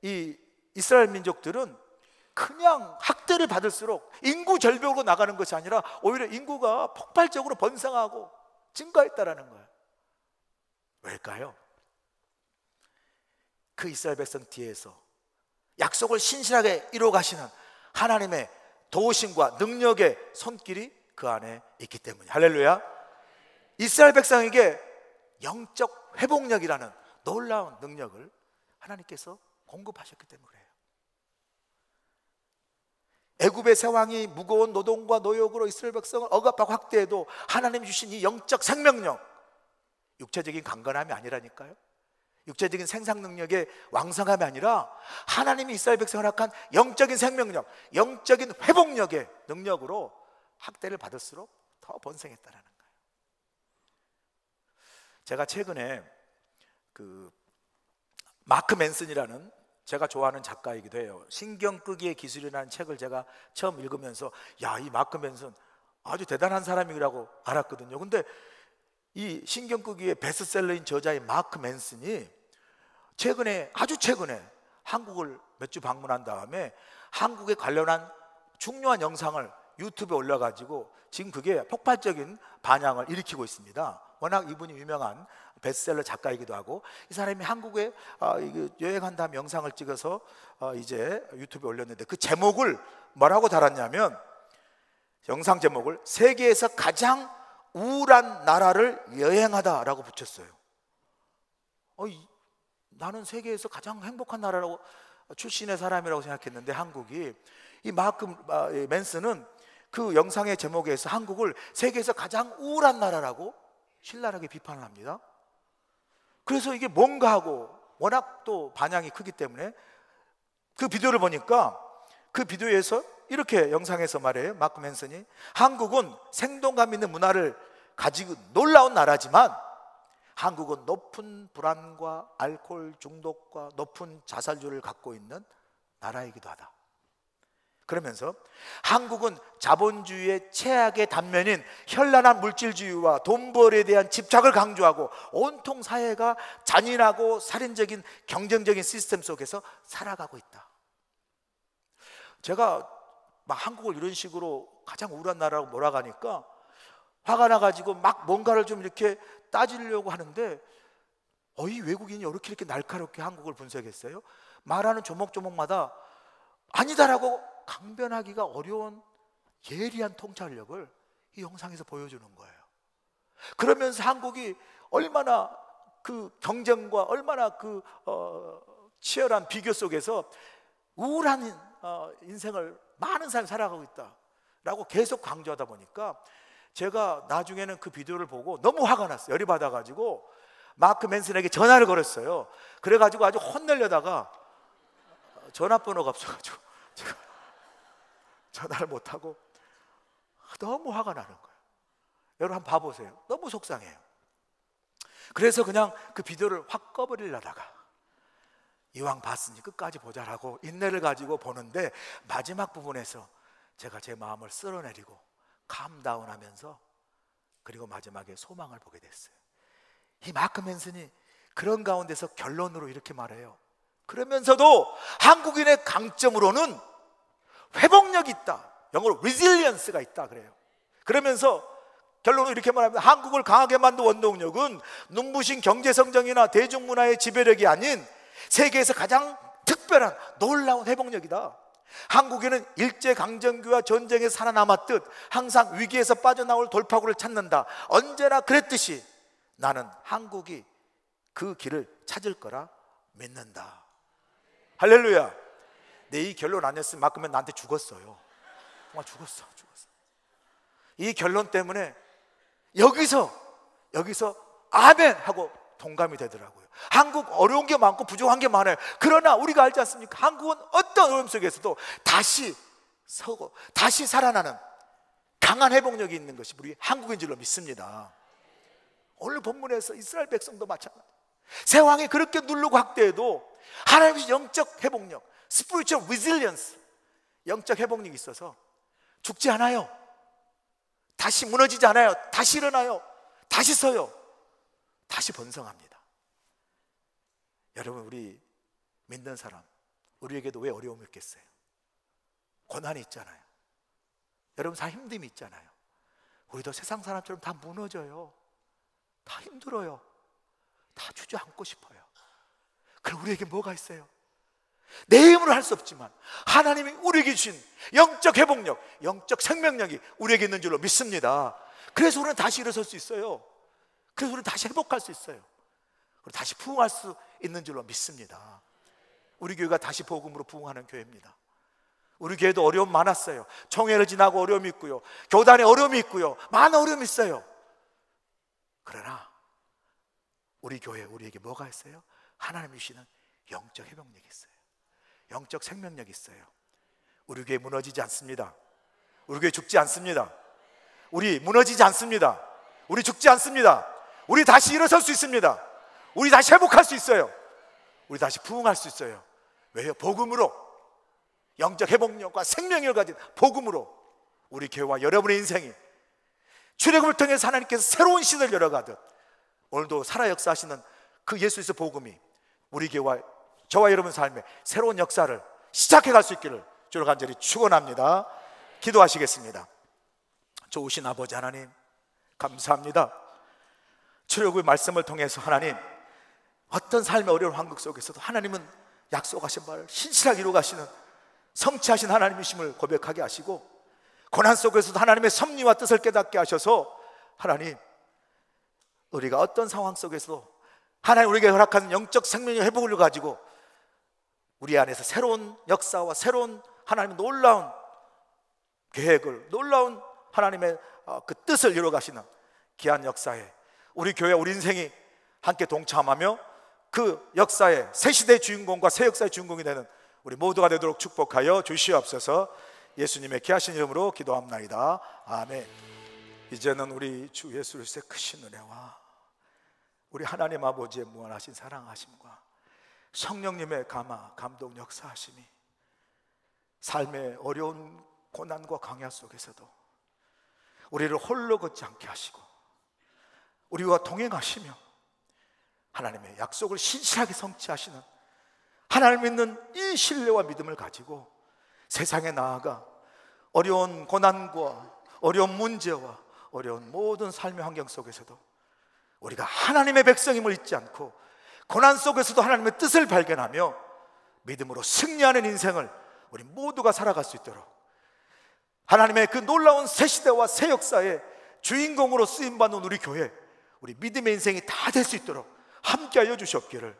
A: 이 이스라엘 민족들은 그냥 학대를 받을수록 인구 절벽으로 나가는 것이 아니라 오히려 인구가 폭발적으로 번성하고 증가했다라는 거예요. 왜일까요? 그 이스라엘 백성 뒤에서 약속을 신실하게 이루어 가시는 하나님의 도우심과 능력의 손길이 그 안에 있기 때문에. 할렐루야. 이스라엘 백성에게 영적 회복력이라는 놀라운 능력을 하나님께서 공급하셨기 때문에 그래요. 애굽의 새 왕이 무거운 노동과 노역으로 이스라엘 백성을 억압하고 학대해도 하나님이 주신 이 영적 생명력, 육체적인 강건함이 아니라니까요. 육체적인 생산 능력의 왕성함이 아니라 하나님이 이스라엘 백성을 허락한 영적인 생명력, 영적인 회복력의 능력으로 학대를 받을수록 더 번성했다는 거예요. 제가 최근에 그 마크 맨슨이라는 제가 좋아하는 작가이기도 해요. 신경 끄기의 기술이라는 책을 제가 처음 읽으면서 야, 이 마크 맨슨 아주 대단한 사람이라고 알았거든요. 근데 이 신경 끄기의 베스트셀러인 저자인 마크 맨슨이 아주 최근에 한국을 몇 주 방문한 다음에 한국에 관련한 중요한 영상을 유튜브에 올려가지고 지금 그게 폭발적인 반향을 일으키고 있습니다. 워낙 이분이 유명한 베스트셀러 작가이기도 하고, 이 사람이 한국에 여행한 다음 영상을 찍어서 이제 유튜브에 올렸는데, 그 제목을 뭐라고 달았냐면, 영상 제목을 세계에서 가장 우울한 나라를 여행하다라고 붙였어요. 나는 세계에서 가장 행복한 나라라고 출신의 사람이라고 생각했는데, 한국이, 이 마크 맨슨은 그 영상의 제목에서 한국을 세계에서 가장 우울한 나라라고 신랄하게 비판을 합니다. 그래서 이게 뭔가 하고, 워낙 또 반향이 크기 때문에 그 비디오를 보니까, 그 비디오에서 이렇게 영상에서 말해요. 마크 맨슨이 한국은 생동감 있는 문화를 가지고 놀라운 나라지만 한국은 높은 불안과 알코올 중독과 높은 자살률을 갖고 있는 나라이기도 하다. 그러면서 한국은 자본주의의 최악의 단면인 현란한 물질주의와 돈벌이에 대한 집착을 강조하고 온통 사회가 잔인하고 살인적인 경쟁적인 시스템 속에서 살아가고 있다. 제가 막 한국을 이런 식으로 가장 우울한 나라라고 몰아가니까 화가 나가지고 막 뭔가를 좀 이렇게 따지려고 하는데, 이 외국인이 이렇게 날카롭게 한국을 분석했어요? 말하는 조목조목마다 아니다라고 강변하기가 어려운 예리한 통찰력을 이 영상에서 보여주는 거예요. 그러면서 한국이 얼마나 그 경쟁과 얼마나 그 치열한 비교 속에서 우울한 인생을 많은 사람이 살아가고 있다라고 계속 강조하다 보니까, 제가 나중에는 그 비디오를 보고 너무 화가 났어요. 열이 받아가지고 마크 맨슨에게 전화를 걸었어요. 그래가지고 아주 혼내려다가 전화번호가 없어가지고 제가 전화를 못하고 너무 화가 나는 거예요. 여러분 한번 봐보세요. 너무 속상해요. 그래서 그냥 그 비디오를 확 꺼버리려다가 이왕 봤으니 끝까지 보자라고 인내를 가지고 보는데, 마지막 부분에서 제가 제 마음을 쓸어내리고 캄다운하면서, 그리고 마지막에 소망을 보게 됐어요. 이 마크 맨슨이 그런 가운데서 결론으로 이렇게 말해요. 그러면서도 한국인의 강점으로는 회복력이 있다, 영어로 resilience가 있다 그래요. 그러면서 결론은 이렇게 말합니다. 한국을 강하게 만든 원동력은 눈부신 경제성장이나 대중문화의 지배력이 아닌 세계에서 가장 특별한 놀라운 회복력이다. 한국인은 일제강점기와 전쟁에 살아남았듯 항상 위기에서 빠져나올 돌파구를 찾는다. 언제나 그랬듯이 나는 한국이 그 길을 찾을 거라 믿는다. 할렐루야. 내 이 결론 아니었으면 마크면 나한테 죽었어요. 정말 죽었어. 이 결론 때문에 여기서 아멘 하고 동감이 되더라고요. 한국 어려운 게 많고 부족한 게 많아요. 그러나 우리가 알지 않습니까? 한국은 어떤 어려움 속에서도 다시 서고 다시 살아나는 강한 회복력이 있는 것이 우리 한국인 줄로 믿습니다. 오늘 본문에서 이스라엘 백성도 마찬가지. 새 왕이 그렇게 누르고 확대해도 하나님의 영적 회복력, spiritual resilience, 영적 회복력이 있어서 죽지 않아요. 다시 무너지지 않아요. 다시 일어나요. 다시 서요. 다시 번성합니다. 여러분, 우리 믿는 사람, 우리에게도 왜 어려움이 있겠어요? 고난이 있잖아요. 여러분, 다 힘듦이 있잖아요. 우리도 세상 사람처럼 다 무너져요. 다 힘들어요. 다 주저앉고 싶어요. 그럼 우리에게 뭐가 있어요? 내 힘으로 할 수 없지만 하나님이 우리에게 주신 영적 회복력, 영적 생명력이 우리에게 있는 줄로 믿습니다. 그래서 우리는 다시 일어설 수 있어요. 그래서 우리는 다시 회복할 수 있어요. 그리고 다시 부흥할 수 있는 줄로 믿습니다. 우리 교회가 다시 복음으로 부흥하는 교회입니다. 우리 교회도 어려움 많았어요. 총회를 지나고 어려움이 있고요, 교단에 어려움이 있고요, 많은 어려움이 있어요. 그러나 우리 교회, 우리에게 뭐가 있어요? 하나님이 주시는 영적 회복력이 있어요. 영적 생명력이 있어요. 우리 교회 무너지지 않습니다. 우리 교회 죽지 않습니다. 우리 무너지지 않습니다. 우리 죽지 않습니다. 우리 다시 일어설 수 있습니다. 우리 다시 회복할 수 있어요. 우리 다시 부흥할 수 있어요. 왜요? 복음으로, 영적 회복력과 생명력을 가진 복음으로 우리 교회와 여러분의 인생이 출애굽을 통해서 하나님께서 새로운 시대를 열어가듯 오늘도 살아 역사하시는 그 예수의 복음이 우리 교회와 저와 여러분 삶에 새로운 역사를 시작해 갈 수 있기를 주로 간절히 축원합니다. 기도하시겠습니다. 좋으신 아버지 하나님, 감사합니다. 출애굽의 말씀을 통해서 하나님, 어떤 삶의 어려운 환경 속에서도 하나님은 약속하신 바를 신실하게 이루어 가시는 성취하신 하나님이심을 고백하게 하시고, 고난 속에서도 하나님의 섭리와 뜻을 깨닫게 하셔서 하나님, 우리가 어떤 상황 속에서도 하나님 우리에게 허락하는 영적 생명의 회복을 가지고 우리 안에서 새로운 역사와 새로운 하나님의 놀라운 계획을, 놀라운 하나님의 그 뜻을 이루어 가시는 귀한 역사에 우리 교회, 우리 인생이 함께 동참하며 그 역사의 새 시대의 주인공과 새 역사의 주인공이 되는 우리 모두가 되도록 축복하여 주시옵소서. 예수님의 귀하신 이름으로 기도합나이다. 아멘. 이제는 우리 주 예수 그리스도의 크신 은혜와 우리 하나님 아버지의 무한하신 사랑하심과 성령님의 감동 역사하심이 삶의 어려운 고난과 강야 속에서도 우리를 홀로 걷지 않게 하시고 우리와 동행하시며 하나님의 약속을 신실하게 성취하시는 하나님 믿는 이 신뢰와 믿음을 가지고 세상에 나아가 어려운 고난과 어려운 문제와 어려운 모든 삶의 환경 속에서도 우리가 하나님의 백성임을 잊지 않고 고난 속에서도 하나님의 뜻을 발견하며 믿음으로 승리하는 인생을 우리 모두가 살아갈 수 있도록 하나님의 그 놀라운 새 시대와 새 역사의 주인공으로 쓰임받는 우리 교회, 우리 믿음의 인생이 다 될 수 있도록 함께하여 주시옵기를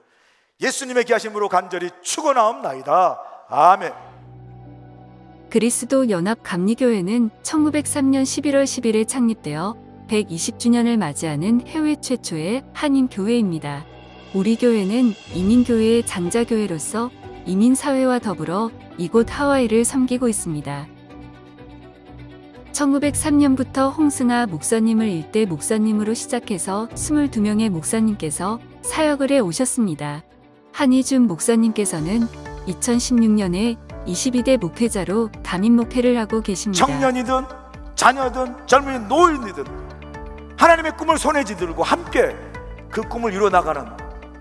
A: 예수님의 귀하심으로 간절히 축원하옵나이다. 아멘.
B: 그리스도 연합 감리교회는 1903년 11월 10일에 창립되어 120주년을 맞이하는 해외 최초의 한인 교회입니다. 우리 교회는 이민교회의 장자교회로서 이민사회와 더불어 이곳 하와이를 섬기고 있습니다. 1903년부터 홍승아 목사님을 일대 목사님으로 시작해서 22명의 목사님께서 사역을 해 오셨습니다. 한희준 목사님께서는 2016년에 22대 목회자로 담임 목회를 하고 계십니다.
A: 청년이든 자녀든 젊은 노인이든 하나님의 꿈을 손에 쥐들고 함께 그 꿈을 이루어나가는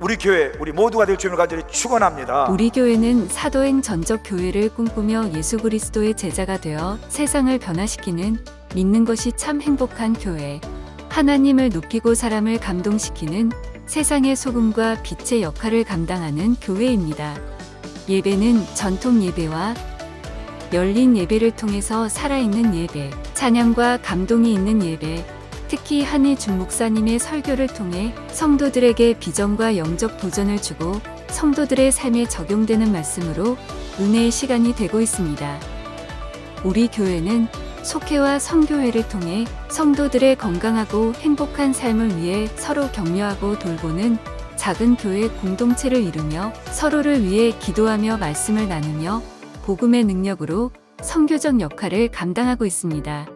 A: 우리 교회, 우리 모두가 될 주님을 간절히 축원합니다.
B: 우리 교회는 사도행 전적 교회를 꿈꾸며 예수 그리스도의 제자가 되어 세상을 변화시키는 믿는 것이 참 행복한 교회, 하나님을 높이고 사람을 감동시키는 세상의 소금과 빛의 역할을 감당하는 교회입니다. 예배는 전통 예배와 열린 예배를 통해서 살아있는 예배, 찬양과 감동이 있는 예배, 특히 한희준 목사님의 설교를 통해 성도들에게 비전과 영적 도전을 주고 성도들의 삶에 적용되는 말씀으로 은혜의 시간이 되고 있습니다. 우리 교회는 속회와 선교회를 통해 성도들의 건강하고 행복한 삶을 위해 서로 격려하고 돌보는 작은 교회 공동체를 이루며 서로를 위해 기도하며 말씀을 나누며 복음의 능력으로 선교적 역할을 감당하고 있습니다.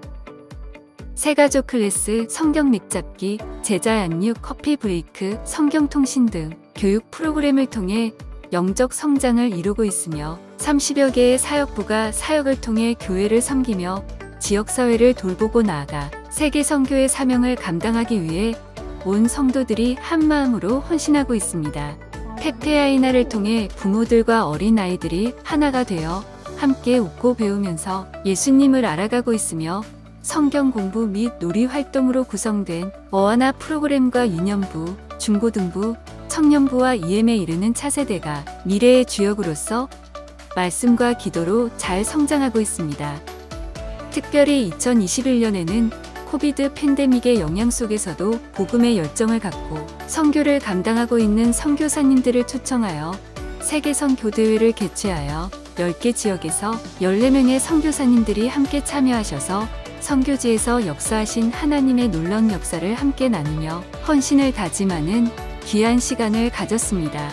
B: 새가족 클래스, 성경 맥잡기, 제자 양육, 커피 브레이크, 성경 통신 등 교육 프로그램을 통해 영적 성장을 이루고 있으며 30여 개의 사역부가 사역을 통해 교회를 섬기며 지역사회를 돌보고 나아가 세계 선교의 사명을 감당하기 위해 온 성도들이 한마음으로 헌신하고 있습니다. 페페아이나를 통해 부모들과 어린아이들이 하나가 되어 함께 웃고 배우면서 예수님을 알아가고 있으며 성경 공부 및 놀이 활동으로 구성된 어하나 프로그램과 유년부, 중고등부, 청년부와 EM에 이르는 차세대가 미래의 주역으로서 말씀과 기도로 잘 성장하고 있습니다. 특별히 2021년에는 코비드 팬데믹의 영향 속에서도 복음의 열정을 갖고 선교를 감당하고 있는 선교사님들을 초청하여 세계선 교대회를 개최하여 10개 지역에서 14명의 선교사님들이 함께 참여하셔서 선교지에서 역사하신 하나님의 놀라운 역사를 함께 나누며 헌신을 다짐하는 귀한 시간을 가졌습니다.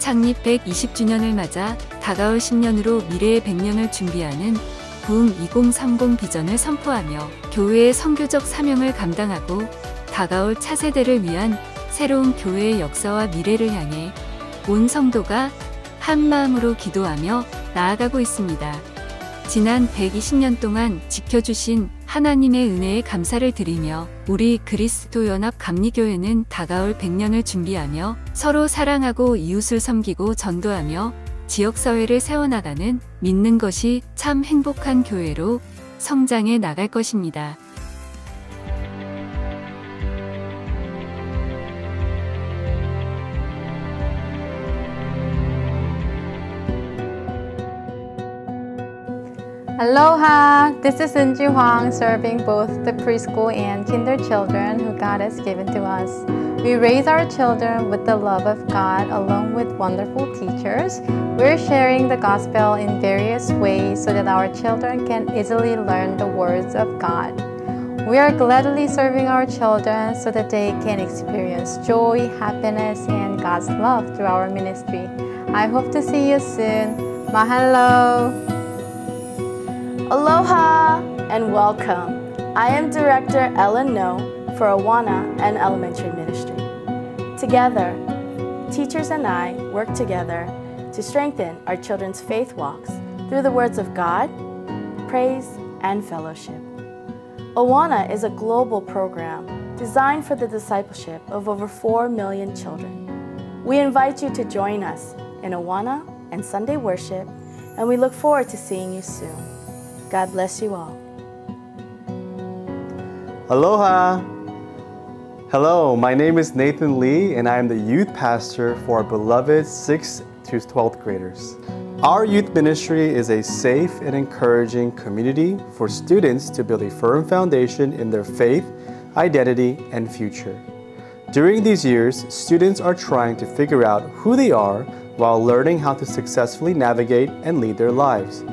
B: 창립 120주년을 맞아 다가올 10년으로 미래의 100년을 준비하는 부흥 2030 비전을 선포하며 교회의 선교적 사명을 감당하고 다가올 차세대를 위한 새로운 교회의 역사와 미래를 향해 온 성도가 한 마음으로 기도하며 나아가고 있습니다. 지난 120년 동안 지켜주신 하나님의 은혜에 감사를 드리며 우리 그리스도연합 감리교회는 다가올 100년을 준비하며 서로 사랑하고 이웃을 섬기고 전도하며 지역사회를 세워나가는 믿는 것이 참 행복한 교회로 성장해 나갈 것입니다.
C: Aloha! This is Eunji Hwang, serving both the preschool and kinder children who God has given to us. We raise our children with the love of God along with wonderful teachers. We're sharing the gospel in various ways so that our children can easily learn the words of God. We are gladly serving our children so that they can experience joy, happiness, and God's love through our ministry. I hope to see you soon. Mahalo!
D: Aloha and welcome. I am Director Ellen No for Awana and Elementary Ministry. Together, teachers and I work together to strengthen our children's faith walks through the words of God, praise, and fellowship. Awana is a global program designed for the discipleship of over 4 million children. We invite you to join us in Awana and Sunday worship, and we look forward to seeing you soon. God bless you all.
E: Aloha! Hello, my name is Nathan Lee and I am the youth pastor for our beloved 6th to 12th graders. Our youth ministry is a safe and encouraging community for students to build a firm foundation in their faith, identity, and future. During these years, students are trying to figure out who they are while learning how to successfully navigate and lead their lives.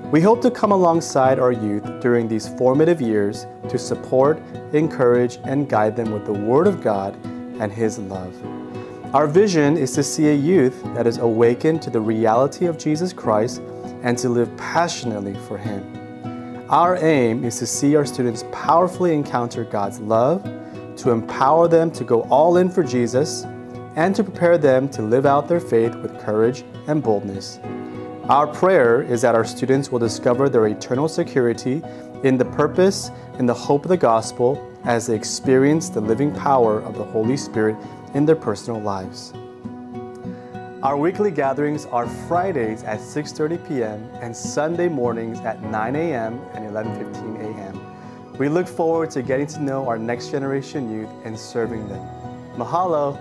E: We hope to come alongside our youth during these formative years to support, encourage, and guide them with the Word of God and His love. Our vision is to see a youth that is awakened to the reality of Jesus Christ and to live passionately for Him. Our aim is to see our students powerfully encounter God's love, to empower them to go all in for Jesus, and to prepare them to live out their faith with courage and boldness. Our prayer is that our students will discover their eternal security in the purpose and the hope of the gospel as they experience the living power of the Holy Spirit in their personal lives. Our weekly gatherings are Fridays at 6:30 p.m. and Sunday mornings at 9 a.m. and 11:15 a.m. We look forward to getting to know our next generation youth and serving them. Mahalo!